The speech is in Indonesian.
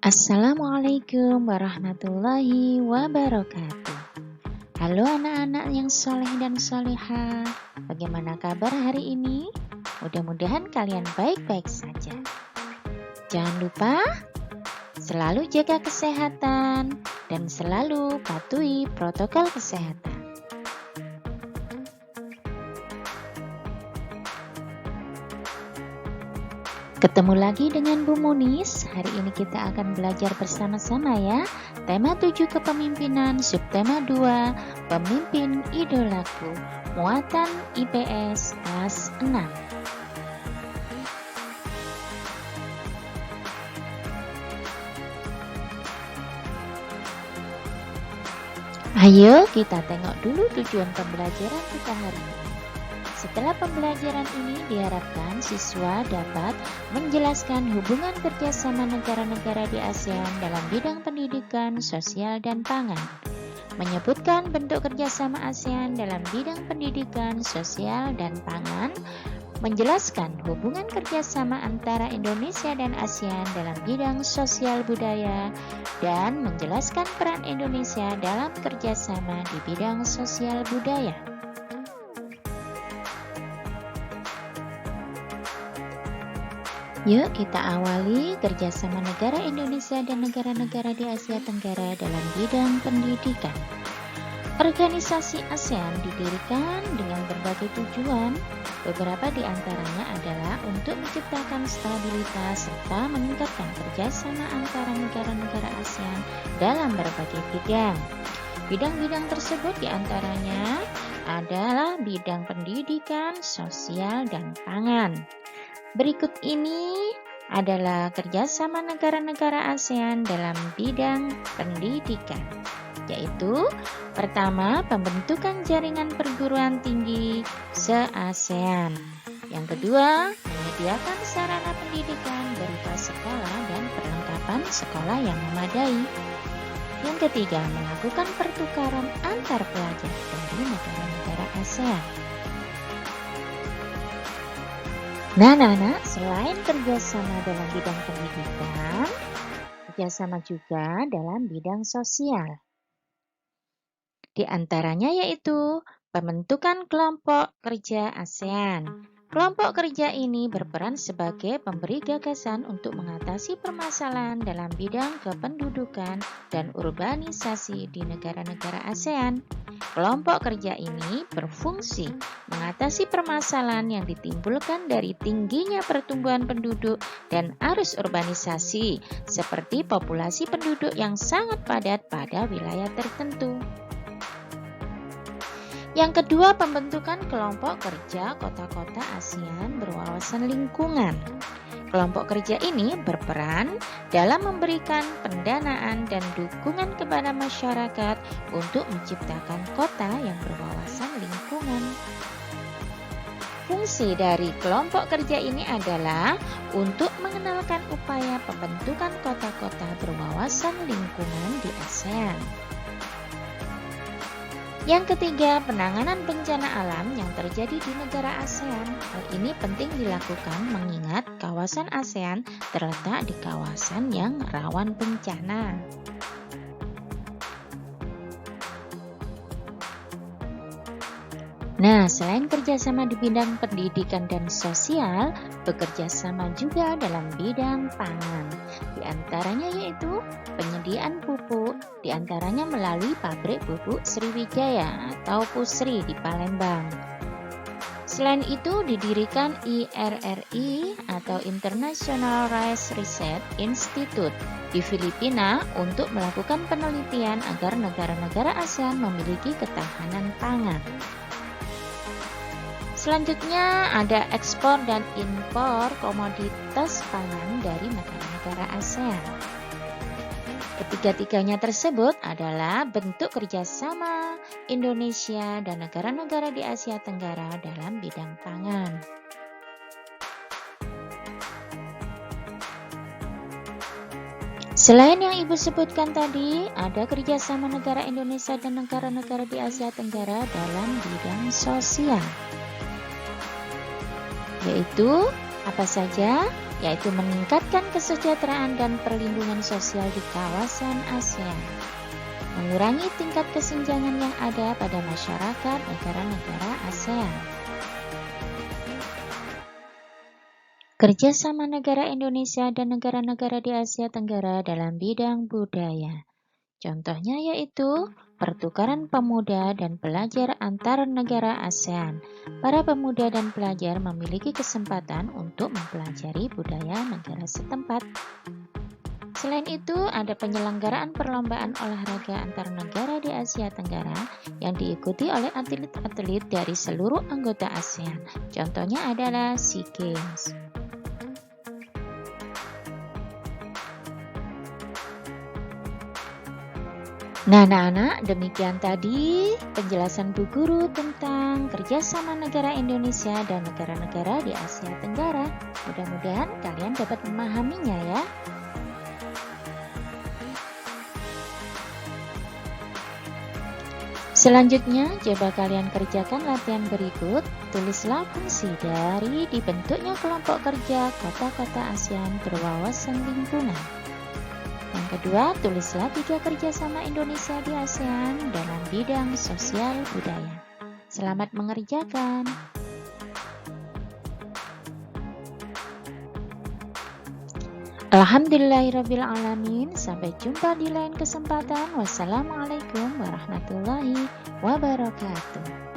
Assalamualaikum warahmatullahi wabarakatuh. Halo anak-anak yang soleh dan solehah. Bagaimana kabar hari ini? Mudah-mudahan kalian baik-baik saja. Jangan lupa selalu jaga kesehatan dan selalu patuhi protokol kesehatan. Ketemu lagi dengan Bu Munis. Hari ini kita akan belajar bersama-sama ya. Tema 7 kepemimpinan, subtema 2, pemimpin idolaku. Muatan IPS kelas 6. Ayo kita tengok dulu tujuan pembelajaran kita hari ini. Setelah pembelajaran ini diharapkan siswa dapat menjelaskan hubungan kerjasama negara-negara di ASEAN dalam bidang pendidikan, sosial, dan pangan. Menyebutkan bentuk kerjasama ASEAN dalam bidang pendidikan, sosial, dan pangan. Menjelaskan hubungan kerjasama antara Indonesia dan ASEAN dalam bidang sosial budaya. Dan menjelaskan peran Indonesia dalam kerjasama di bidang sosial budaya. Yuk kita awali kerjasama negara Indonesia dan negara-negara di Asia Tenggara dalam bidang pendidikan. Organisasi ASEAN didirikan dengan berbagai tujuan. Beberapa di antaranya adalah untuk menciptakan stabilitas serta meningkatkan kerjasama antara negara-negara ASEAN dalam berbagai bidang. Bidang-bidang tersebut di antaranya adalah bidang pendidikan, sosial, dan pangan. Berikut ini adalah kerjasama negara-negara ASEAN dalam bidang pendidikan, yaitu pertama, pembentukan jaringan perguruan tinggi se-ASEAN. Yang kedua, menyediakan sarana pendidikan berupa sekolah dan perlengkapan sekolah yang memadai. Yang ketiga, melakukan pertukaran antar pelajar dari negara-negara ASEAN. Nah, selain kerjasama dalam bidang pendidikan, kerjasama juga dalam bidang sosial. Di antaranya yaitu pembentukan kelompok kerja ASEAN. Kelompok kerja ini berperan sebagai pemberi gagasan untuk mengatasi permasalahan dalam bidang kependudukan dan urbanisasi di negara-negara ASEAN. Kelompok kerja ini berfungsi mengatasi permasalahan yang ditimbulkan dari tingginya pertumbuhan penduduk dan arus urbanisasi, seperti populasi penduduk yang sangat padat pada wilayah tertentu. Yang kedua, pembentukan kelompok kerja kota-kota ASEAN berwawasan lingkungan. Kelompok kerja ini berperan dalam memberikan pendanaan dan dukungan kepada masyarakat untuk menciptakan kota yang berwawasan lingkungan. Fungsi dari kelompok kerja ini adalah untuk mengenalkan upaya pembentukan kota-kota berwawasan lingkungan di ASEAN. Yang ketiga, penanganan bencana alam yang terjadi di negara ASEAN. Hal ini penting dilakukan mengingat kawasan ASEAN terletak di kawasan yang rawan bencana. Nah, selain kerjasama di bidang pendidikan dan sosial, bekerja sama juga dalam bidang pangan. Di antaranya yaitu penyediaan pupuk, di antaranya melalui pabrik pupuk Sriwijaya atau PUSRI di Palembang. Selain itu, didirikan IRRI atau International Rice Research Institute di Filipina untuk melakukan penelitian agar negara-negara ASEAN memiliki ketahanan pangan. Selanjutnya ada ekspor dan impor komoditas pangan dari negara-negara ASEAN. Ketiga-tiganya tersebut adalah bentuk kerjasama Indonesia dan negara-negara di Asia Tenggara dalam bidang pangan. Selain yang Ibu sebutkan tadi, ada kerjasama negara Indonesia dan negara-negara di Asia Tenggara dalam bidang sosial. Yaitu apa saja? yaitu meningkatkan kesejahteraan dan perlindungan sosial di kawasan ASEAN, mengurangi tingkat kesenjangan yang ada pada masyarakat negara-negara ASEAN. Kerjasama negara Indonesia dan negara-negara di Asia Tenggara dalam bidang budaya. Contohnya yaitu pertukaran pemuda dan pelajar antar negara ASEAN. Para pemuda dan pelajar memiliki kesempatan untuk mempelajari budaya negara setempat. Selain itu, ada penyelenggaraan perlombaan olahraga antar negara di Asia Tenggara yang diikuti oleh atlet-atlet dari seluruh anggota ASEAN. Contohnya adalah SEA Games. Nah, anak-anak, demikian tadi penjelasan Bu Guru tentang kerjasama negara Indonesia dan negara-negara di Asia Tenggara. Mudah-mudahan kalian dapat memahaminya ya. Selanjutnya, coba kalian kerjakan latihan berikut. Tulislah fungsi dari dibentuknya kelompok kerja kota-kota ASEAN berwawasan lingkungan. Yang kedua, tulislah 3 kerjasama Indonesia di ASEAN dalam bidang sosial budaya. Selamat mengerjakan. Alhamdulillahirrabbilalamin. Sampai jumpa di lain kesempatan. Wassalamualaikum warahmatullahi wabarakatuh.